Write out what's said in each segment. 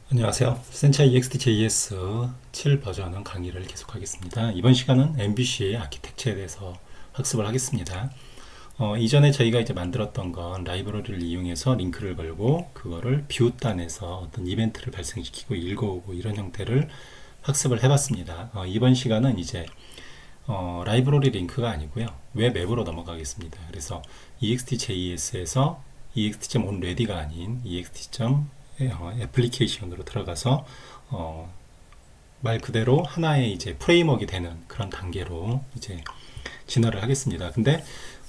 안녕하세요. 센차 EXT.js 7 버전은 강의를 계속하겠습니다. 이번 시간은 MVC 아키텍처에 대해서 학습을 하겠습니다. 이전에 저희가 이제 만들었던 건 라이브러리를 이용해서 링크를 걸고 그거를 뷰 단에서 어떤 이벤트를 발생시키고 읽어오고 이런 형태를 학습을 해봤습니다. 이번 시간은 이제 라이브러리 링크가 아니고요. 웹 앱으로 넘어가겠습니다. 그래서 EXT.js에서 ext.onReady가 아닌 ext. 애플리케이션으로 들어가서 말 그대로 하나의 이제 프레임워크가 되는 그런 단계로 이제 진화를 하겠습니다. 근데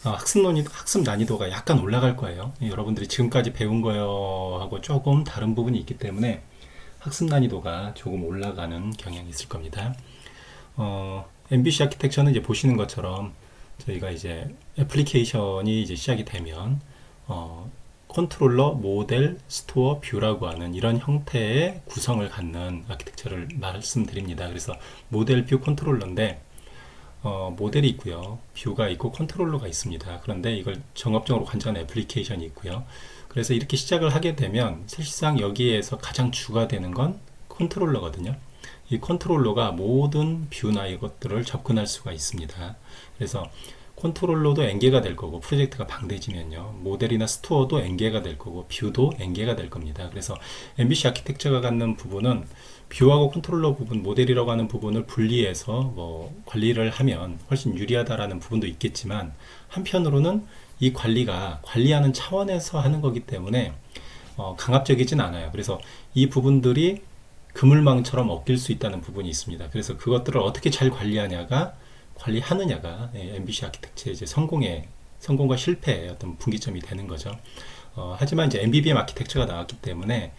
학습 난이도가 약간 올라갈 거예요. 여러분들이 지금까지 배운 거하고 조금 다른 부분이 있기 때문에 학습 난이도가 조금 올라가는 경향이 있을 겁니다. MVC 아키텍처는 이제 보시는 것처럼 저희가 이제 애플리케이션이 이제 시작이 되면 컨트롤러, 모델, 스토어, 뷰라고 하는 이런 형태의 구성을 갖는 아키텍처를 말씀드립니다. 그래서 모델, 뷰, 컨트롤러인데 모델이 있고요. 뷰가 있고 컨트롤러가 있습니다. 그런데 이걸 정합적으로 관장하는 애플리케이션이 있고요. 그래서 이렇게 시작을 하게 되면 사실상 여기에서 가장 주가 되는 건 컨트롤러거든요. 이 컨트롤러가 모든 뷰나 이것들을 접근할 수가 있습니다. 그래서 컨트롤러도 연계가 될 거고 프로젝트가 방대지면요 모델이나 스토어도 연계가 될 거고 뷰도 연계가 될 겁니다. 그래서 MVC 아키텍처가 갖는 부분은 뷰하고 컨트롤러 부분, 모델이라고 하는 부분을 분리해서 뭐 관리를 하면 훨씬 유리하다라는 부분도 있겠지만 한편으로는 이 관리가 관리하는 차원에서 하는 거기 때문에 강압적이진 않아요. 그래서 이 부분들이 그물망처럼 엉킬 수 있다는 부분이 있습니다. 그래서 그것들을 어떻게 잘 관리하느냐가 MVC 아키텍처의 이제 성공과 실패의 어떤 분기점이 되는 거죠. 하지만 이제 MVVM 아키텍처가 나왔기 때문에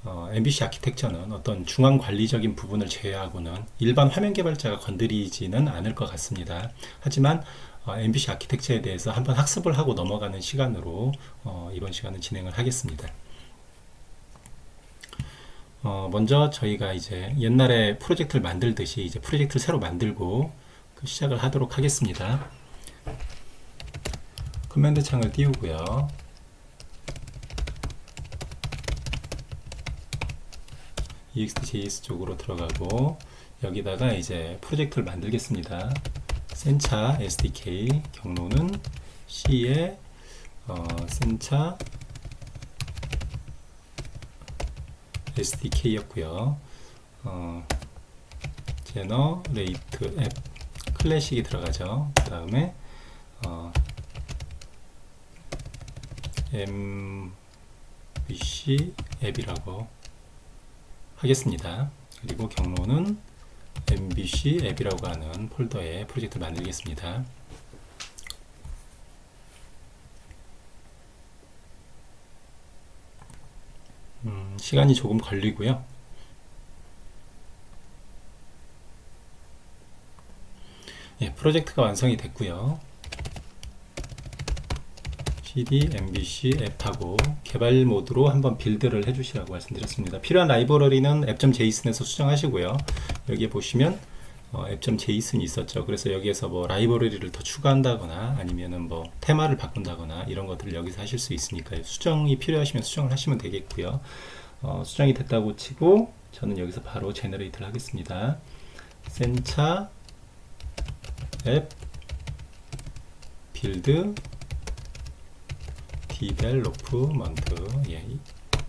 MVC 아키텍처는 어떤 중앙 관리적인 부분을 제외하고는 일반 화면 개발자가 건드리지는 않을 것 같습니다. 하지만 MVC 아키텍처에 대해서 한번 학습을 하고 넘어가는 시간으로 이번 시간은 진행을 하겠습니다. 먼저 저희가 이제 옛날에 프로젝트를 만들듯이 이제 프로젝트를 새로 만들고 시작을 하도록 하겠습니다. 커맨드 창을 띄우고요. EXT.js 쪽으로 들어가고 여기다가 이제 프로젝트를 만들겠습니다. 센차 SDK 경로는 C에 센차 SDK였고요. 제너레이트 앱 클래식이 들어가죠. 그 다음에 MVC 앱이라고 하겠습니다. 그리고 경로는 MVC 앱이라고 하는 폴더에 프로젝트를 만들겠습니다. 시간이 조금 걸리고요. 예, 프로젝트가 완성이 됐고요. cd mbc 앱하고 개발 모드로 한번 빌드를 해주시라고 말씀드렸습니다. 필요한 라이브러리는 app.json에서 수정하시고요. 여기에 보시면 app.json이 있었죠. 그래서 여기에서 뭐 라이브러리를 더 추가한다거나 아니면은 뭐 테마를 바꾼다거나 이런 것들을 여기서 하실 수 있으니까요. 수정이 필요하시면 수정을 하시면 되겠고요. 수정이 됐다고 치고 저는 여기서 바로 제너레이트를 하겠습니다. 센차 앱 빌드 디벨로프먼트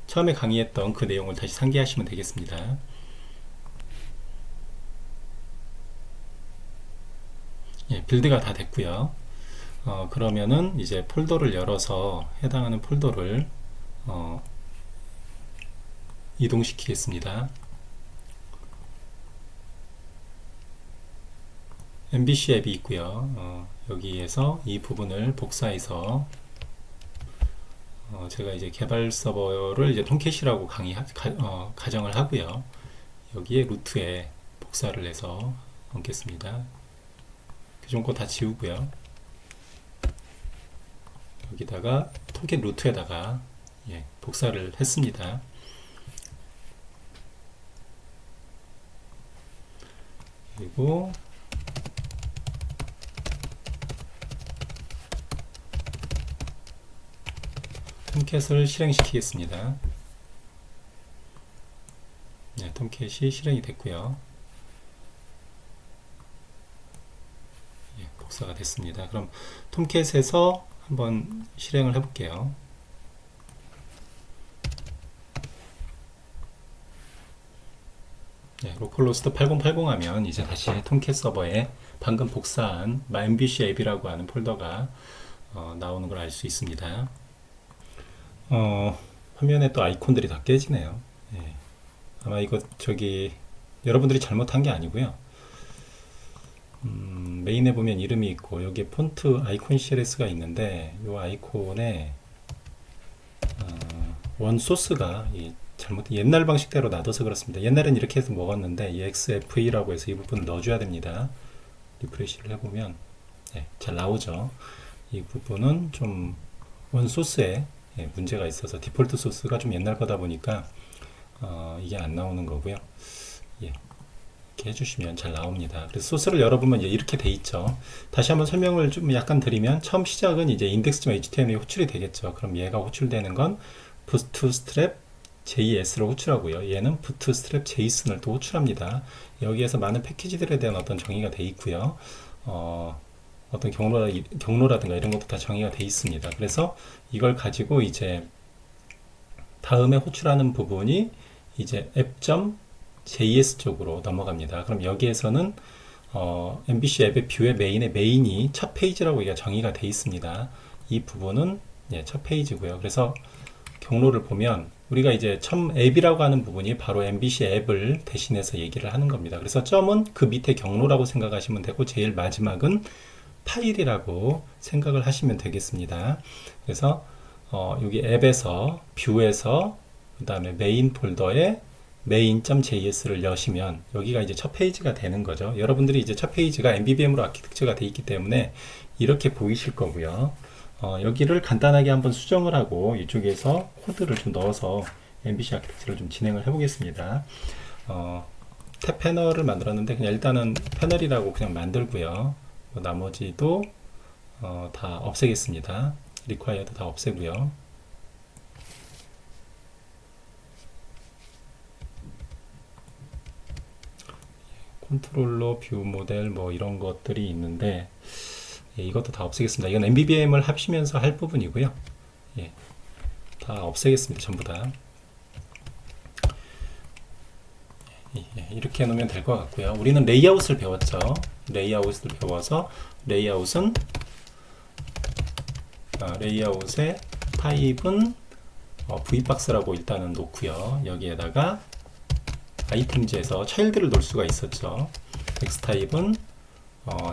처음에 강의했던 그 내용을 다시 상기하시면 되겠습니다. 빌드가 다 됐고요. 그러면은 이제 폴더를 열어서 해당하는 폴더를 이동시키겠습니다. MVC 앱이 있고요. 여기에서 이 부분을 복사해서 제가 이제 개발 서버를 이제 톰캣이라고 가정을 하고요. 여기에 루트에 복사를 해서 얹겠습니다. 기존 거 다 지우고요. 여기다가 톰캣 루트에다가 복사를 했습니다. 그리고 톰캣을 실행시키겠습니다. 네, 톰캣이 실행이 됐고요. 예, 복사가 됐습니다. 그럼 톰캣에서 한번 실행을 해볼게요. 네, 로컬호스트 8080 하면 이제 다시 톰캣 서버에 방금 복사한 MBC 앱이라고 하는 폴더가 나오는 걸 알 수 있습니다. 화면에 또 아이콘들이 다 깨지네요. 예, 아마 이거 여러분들이 잘못한 게 아니고요. 메인에 보면 이름이 있고 여기에 폰트 아이콘 CLS가 있는데 이 아이콘에 원 소스가 옛날 방식대로 놔둬서 그렇습니다. 옛날엔 이렇게 해서 먹었는데 EXFE라고 해서 이 부분을 넣어줘야 됩니다. 리프레시를 해보면 네, 잘 나오죠. 이 부분은 좀 원 소스에 문제가 있어서 디폴트 소스가 좀 옛날 거다 보니까 이게 안 나오는 거고요. 예, 이렇게 해주시면 잘 나옵니다. 그래서 소스를 열어보면 이렇게 돼 있죠. 다시 한번 설명을 좀 약간 드리면 처음 시작은 이제 index.html이 호출이 되겠죠. 그럼 얘가 호출되는 건 bootstrap JS로 호출하고요. 얘는 bootstrap JSON을 또 호출합니다. 여기에서 많은 패키지들에 대한 어떤 정의가 돼 있고요. 어떤 경로라든가 이런 것도 다 정의가 돼 있습니다. 그래서 이걸 가지고 이제 다음에 호출하는 부분이 이제 app.js 쪽으로 넘어갑니다. 그럼 여기에서는 MBC 앱의 뷰의 메인이 첫 페이지라고 정의가 돼 있습니다. 이 부분은 첫 페이지고요. 그래서 경로를 보면 우리가 이제 앱이라고 하는 부분이 바로 MBC 앱을 대신해서 얘기를 하는 겁니다. 그래서 점은 그 밑에 경로라고 생각하시면 되고 제일 마지막은 파일이라고 생각을 하시면 되겠습니다. 그래서 여기 앱에서 뷰에서 그 다음에 메인 폴더에 main.js를 여시면 여기가 이제 첫 페이지가 되는 거죠. 여러분들이 이제 첫 페이지가 MVVM으로 아키텍처가 되어 있기 때문에 이렇게 보이실 거고요. 여기를 간단하게 한번 수정을 하고 이쪽에서 코드를 좀 넣어서 MBC 아키텍처를 좀 진행을 해보겠습니다. 탭 패널을 만들었는데 그냥 일단은 패널이라고 그냥 만들고요. 나머지도 다 없애겠습니다. required 다 없애고요. 컨트롤러, 뷰 모델 뭐 이런 것들이 있는데 예, 이것도 다 없애겠습니다. 이건 MVVM을 하시면서 할 부분이고요. 예, 다 없애겠습니다. 전부 다. 예, 이렇게 해놓으면 될 것 같고요. 우리는 레이아웃을 배웠죠. 레이아웃을 배워서 레이아웃은 레이아웃의 타입은 V박스라고 일단은 놓고요. 여기에다가 아이템즈에서 차일드를 놓을 수가 있었죠. 텍스트 타입은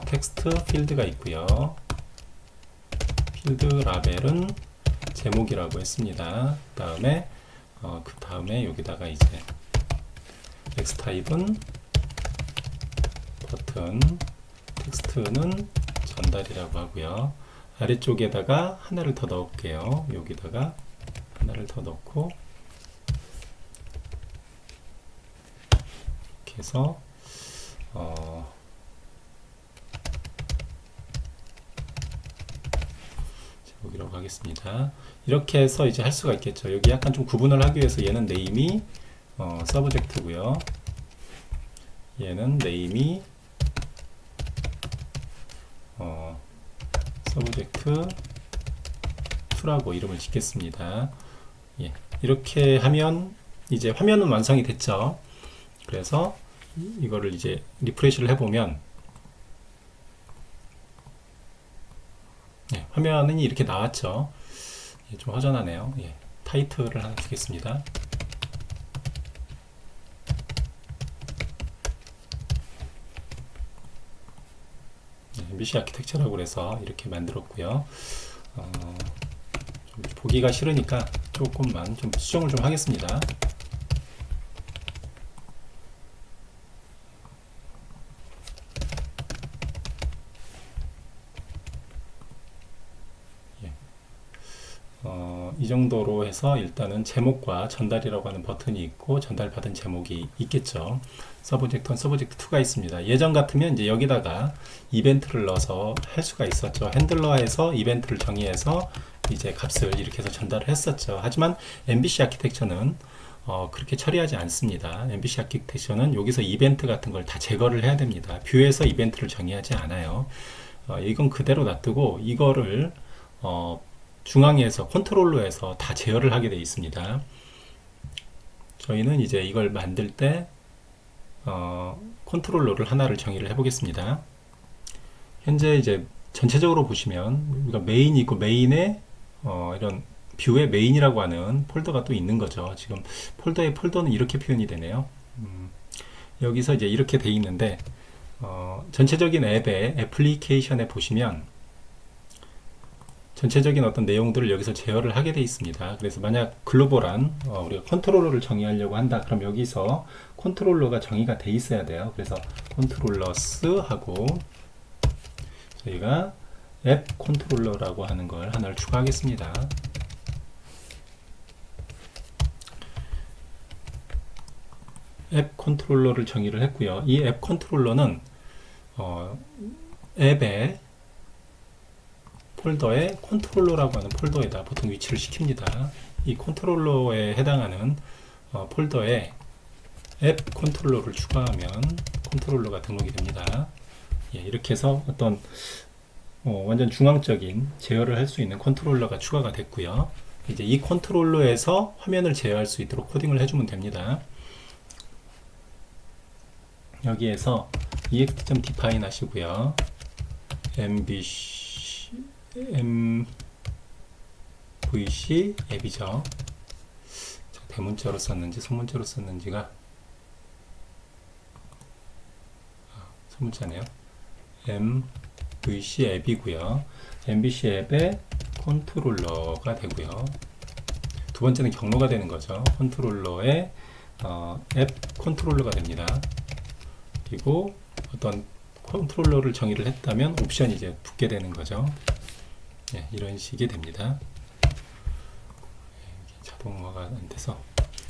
텍스트 필드가 있고요. 필드 라벨은 제목이라고 했습니다. 그 다음에 여기다가 이제 텍스트 타입은 버튼, 텍스트는 전달이라고 하고요. 아래쪽에다가 하나를 더 넣을게요. 여기다가 하나를 더 넣고 이렇게 해서 제목이라고 하겠습니다. 이렇게 해서 이제 할 수가 있겠죠. 여기 약간 좀 구분을 하기 위해서 얘는 네임이 서브젝트고요. 얘는 네임이 서브젝트 2라고 이름을 짓겠습니다. 예, 이렇게 하면 이제 화면은 완성이 됐죠. 그래서 이거를 이제 리프레시를 해보면 예, 화면이 이렇게 나왔죠. 예, 좀 허전하네요. 예, 타이틀을 하나 주겠습니다. MBC 아키텍처라고 해서 이렇게 만들었고요. 좀 보기가 싫으니까 조금만 좀 수정을 좀 하겠습니다. 이 정도로 해서 일단은 제목과 전달이라고 하는 버튼이 있고 전달받은 제목이 있겠죠. 서브젝트는 서브젝트 2가 있습니다. 예전 같으면 이제 여기다가 이벤트를 넣어서 할 수가 있었죠. 핸들러에서 이벤트를 정의해서 이제 값을 이렇게 해서 전달을 했었죠. 하지만 MBC 아키텍처는 그렇게 처리하지 않습니다. MVC 아키텍처는 여기서 이벤트 같은 걸 다 제거를 해야 됩니다. 뷰에서 이벤트를 정의하지 않아요. 이건 그대로 놔두고 이거를 중앙에서 컨트롤러에서 다 제어를 하게 되어 있습니다. 저희는 이제 이걸 만들 때 컨트롤러를 하나를 정의를 해 보겠습니다. 현재 이제 전체적으로 보시면 우리가 메인이 있고 메인에 이런 뷰에 메인이라고 하는 폴더가 또 있는 거죠. 지금 폴더의 폴더는 이렇게 표현이 되네요. 여기서 이제 이렇게 돼 있는데 전체적인 앱의 애플리케이션에 보시면 전체적인 어떤 내용들을 여기서 제어를 하게 돼 있습니다. 그래서 만약 글로벌한 우리가 컨트롤러를 정의하려고 한다. 그럼 여기서 컨트롤러가 정의가 돼 있어야 돼요. 그래서 컨트롤러스 하고 저희가 앱 컨트롤러라고 하는 걸 하나를 추가하겠습니다. 앱 컨트롤러를 정의를 했고요. 이 앱 컨트롤러는 앱의 폴더에 컨트롤러라고 하는 폴더에다 보통 위치를 시킵니다. 이 컨트롤러에 해당하는 폴더에 앱 컨트롤러를 추가하면 컨트롤러가 등록이 됩니다. 이렇게 해서 어떤 완전 중앙적인 제어를 할 수 있는 컨트롤러가 추가가 됐고요. 이제 이 컨트롤러에서 화면을 제어할 수 있도록 코딩을 해주면 됩니다. 여기에서 ext.define 하시고요. MVC 앱이죠. 대문자로 썼는지 소문자로 썼는지가 소문자네요. MVC 앱이고요. MVC 앱의 컨트롤러가 되고요. 두 번째는 경로가 되는 거죠. 컨트롤러의 앱 컨트롤러가 됩니다. 그리고 어떤 컨트롤러를 정의를 했다면 옵션이 이제 붙게 되는 거죠. 이런 식이 됩니다. 자동화가 안 돼서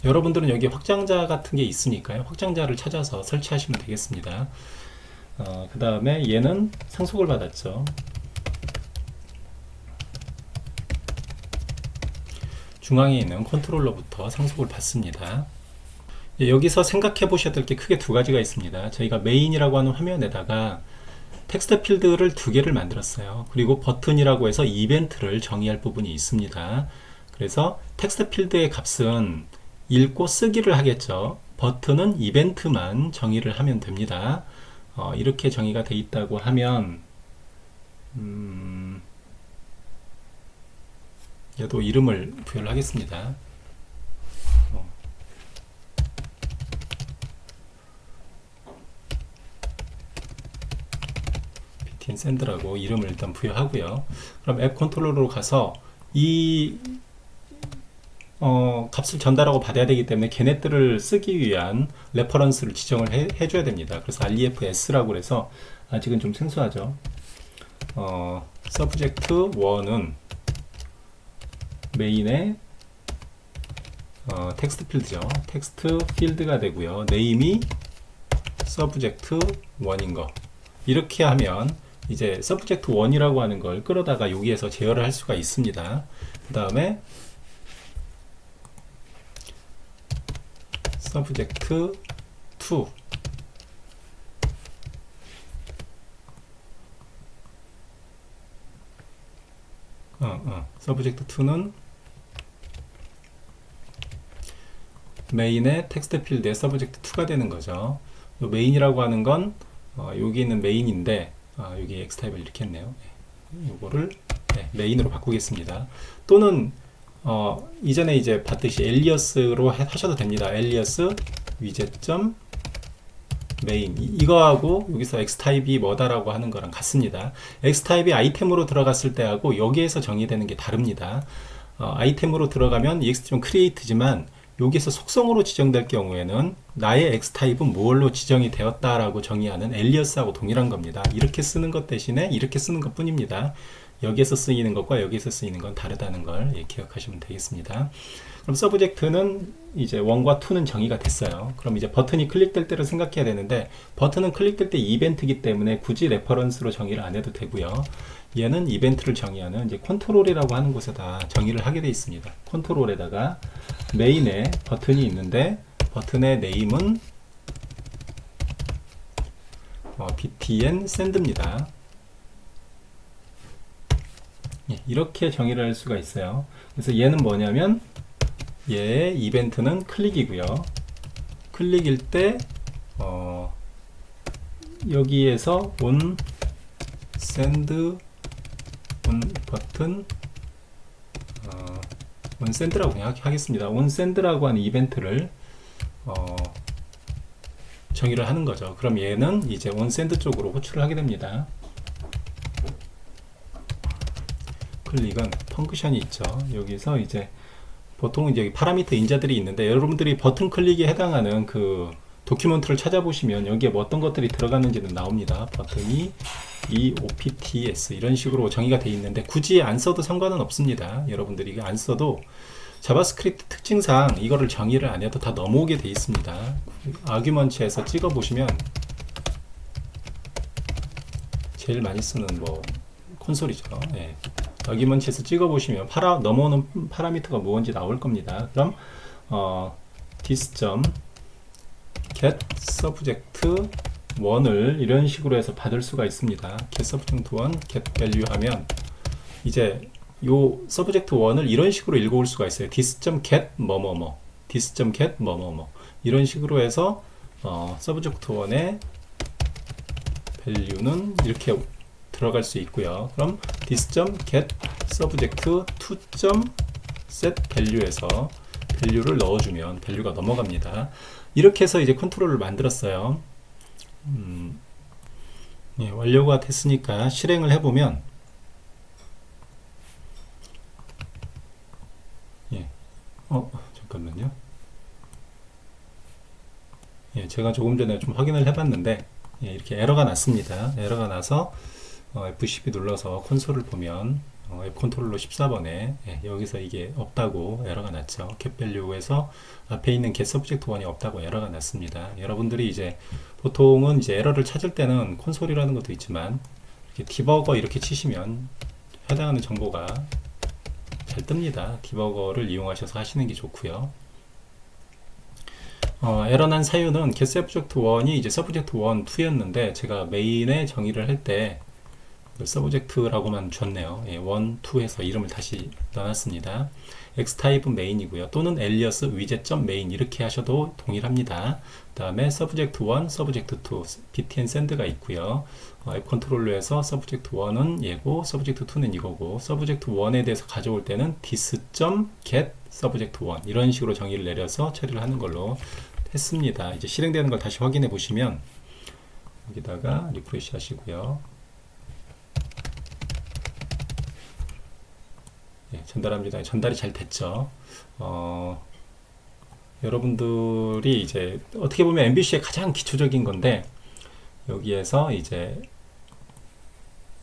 여러분들은 여기 확장자 같은 게 있으니까요. 확장자를 찾아서 설치하시면 되겠습니다. 그 다음에 얘는 상속을 받았죠. 중앙에 있는 컨트롤러부터 상속을 받습니다. 여기서 생각해 보셔야 될 게 크게 두 가지가 있습니다. 저희가 메인이라고 하는 화면에다가 텍스트 필드를 두 개를 만들었어요. 그리고 버튼이라고 해서 이벤트를 정의할 부분이 있습니다. 그래서 텍스트 필드의 값은 읽고 쓰기를 하겠죠. 버튼은 이벤트만 정의를 하면 됩니다. 이렇게 정의가 돼 있다고 하면 얘도 이름을 부여를 하겠습니다. btn send라고 이름을 일단 부여하고요. 그럼 앱 컨트롤러로 가서 이 값을 전달하고 받아야 되기 때문에 걔네들을 쓰기 위한 레퍼런스를 지정을 해줘야 됩니다. 그래서 refs라고 해서 아직은 좀 생소하죠. subject 1은 메인의 텍스트 필드죠. 텍스트 필드가 되고요. 네임이 subject 1인 거. 이렇게 하면 이제 subject 1이라고 하는 걸 끌어다가 여기에서 제어를 할 수가 있습니다. 그 다음에 subject 2 subject 2는 메인의 텍스트 필드의 subject 2가 되는 거죠. 요 메인이라고 하는 건 여기 있는 메인인데 여기 X타입을 이렇게 했네요. 요거를 메인으로 바꾸겠습니다. 또는 이전에 이제 봤듯이 엘리어스로 하셔도 됩니다. 엘리어스 위젯.메인 이거하고 여기서 X타입이 뭐다라고 하는 거랑 같습니다. X타입이 아이템으로 들어갔을 때하고 여기에서 정의되는 게 다릅니다. 아이템으로 들어가면 ext.create지만 여기서 속성으로 지정될 경우에는 나의 X타입은 뭘로 지정이 되었다라고 정의하는 엘리어스하고 동일한 겁니다. 이렇게 쓰는 것 대신에 이렇게 쓰는 것 뿐입니다. 여기에서 쓰이는 것과 여기에서 쓰이는 건 다르다는 걸 기억하시면 되겠습니다. 그럼 서브젝트는 이제 1과 2는 정의가 됐어요. 그럼 이제 버튼이 클릭될 때를 생각해야 되는데, 버튼은 클릭될 때 이벤트이기 때문에 굳이 레퍼런스로 정의를 안 해도 되고요. 얘는 이벤트를 정의하는 이제 컨트롤이라고 하는 곳에다 정의를 하게 되어 있습니다. 컨트롤에다가 메인에 버튼이 있는데, 버튼의 네임은 btn send입니다. 예, 이렇게 정의를 할 수가 있어요. 그래서 얘는 뭐냐면, 얘의 이벤트는 클릭이고요. 클릭일 때 여기에서 on send on 버튼 on send라고 그냥 하겠습니다. on send라고 하는 이벤트를 정의를 하는 거죠. 그럼 얘는 이제 on send 쪽으로 호출을 하게 됩니다. 클릭은 펑크션이 있죠. 여기서 이제 보통 이제 파라미터 인자들이 있는데, 여러분들이 버튼 클릭에 해당하는 그 도큐먼트를 찾아보시면 여기에 뭐 어떤 것들이 들어가는지는 나옵니다. 버튼이 EOPTS 이런 식으로 정의가 되어 있는데, 굳이 안 써도 상관은 없습니다. 여러분들이 안 써도 자바스크립트 특징상 이거를 정의를 안 해도 다 넘어오게 되어 있습니다. 아규먼트에서 찍어 보시면 제일 많이 쓰는 뭐 콘솔이죠. 예. 아규먼트에서 찍어 보시면 넘어오는 파라미터가 뭔지 나올 겁니다. 그럼 this.get subject 1을 이런 식으로 해서 받을 수가 있습니다. get subject 1 get value 하면 이제 요 subject 1을 이런 식으로 읽어올 수가 있어요. this.get 뭐뭐뭐 this.get 뭐뭐뭐 이런 식으로 해서 subject 1의 value는 이렇게 들어갈 수 있고요. 그럼 this.get subject 2.set value에서 value를 넣어주면 value가 넘어갑니다. 이렇게 해서 이제 컨트롤을 만들었어요. 예, 완료가 됐으니까 실행을 해보면, 예, 잠깐만요. 예, 제가 조금 전에 좀 확인을 해봤는데, 예, 이렇게 에러가 났습니다. 에러가 나서 F12 눌러서 콘솔을 보면 앱 컨트롤러 14번에 여기서 이게 없다고 에러가 났죠. 겟밸류에서 앞에 있는 getSubject1이 없다고 에러가 났습니다. 여러분들이 이제 보통은 이제 에러를 찾을 때는 콘솔이라는 것도 있지만 이렇게 디버거 이렇게 치시면 해당하는 정보가 잘 뜹니다. 디버거를 이용하셔서 하시는 게 좋고요. 에러 난 사유는 getSubject1이 이제 subject1, 2였는데 제가 메인에 정의를 할때 서브젝트라고만 줬네요. 예, 1, 2에서 이름을 다시 넣어놨습니다. x타입은 메인이고요. 또는 alias widget.main 이렇게 하셔도 동일합니다. 그 다음에 subject1, subject2, btn send가 있고요. 앱 컨트롤러에서 subject1은 얘고 subject2는 이거고, subject1에 대해서 가져올 때는 this.get subject1 이런 식으로 정의를 내려서 처리를 하는 걸로 했습니다. 이제 실행되는 걸 다시 확인해 보시면 여기다가 리프레시 하시고요. 전달합니다. 전달이 잘 됐죠. 여러분들이 이제 어떻게 보면 MVC의 가장 기초적인 건데, 여기에서 이제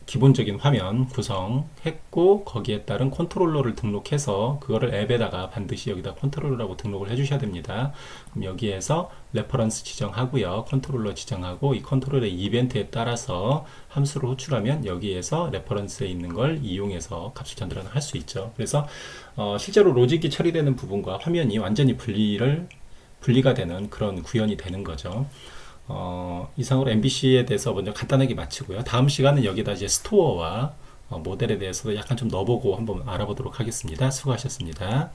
기본적인 화면 구성했고 거기에 따른 컨트롤러를 등록해서 그거를 앱에다가 반드시 여기다 컨트롤러라고 등록을 해 주셔야 됩니다. 그럼 여기에서 레퍼런스 지정하고요, 컨트롤러 지정하고 이 컨트롤러의 이벤트에 따라서 함수를 호출하면 여기에서 레퍼런스에 있는 걸 이용해서 값을 전달을 할 수 있죠. 그래서 실제로 로직이 처리되는 부분과 화면이 완전히 분리가 되는 그런 구현이 되는 거죠. 이상으로 MVC에 대해서 먼저 간단하게 마치고요. 다음 시간은 여기다 이제 스토어와 모델에 대해서도 약간 좀 넣어보고 한번 알아보도록 하겠습니다. 수고하셨습니다.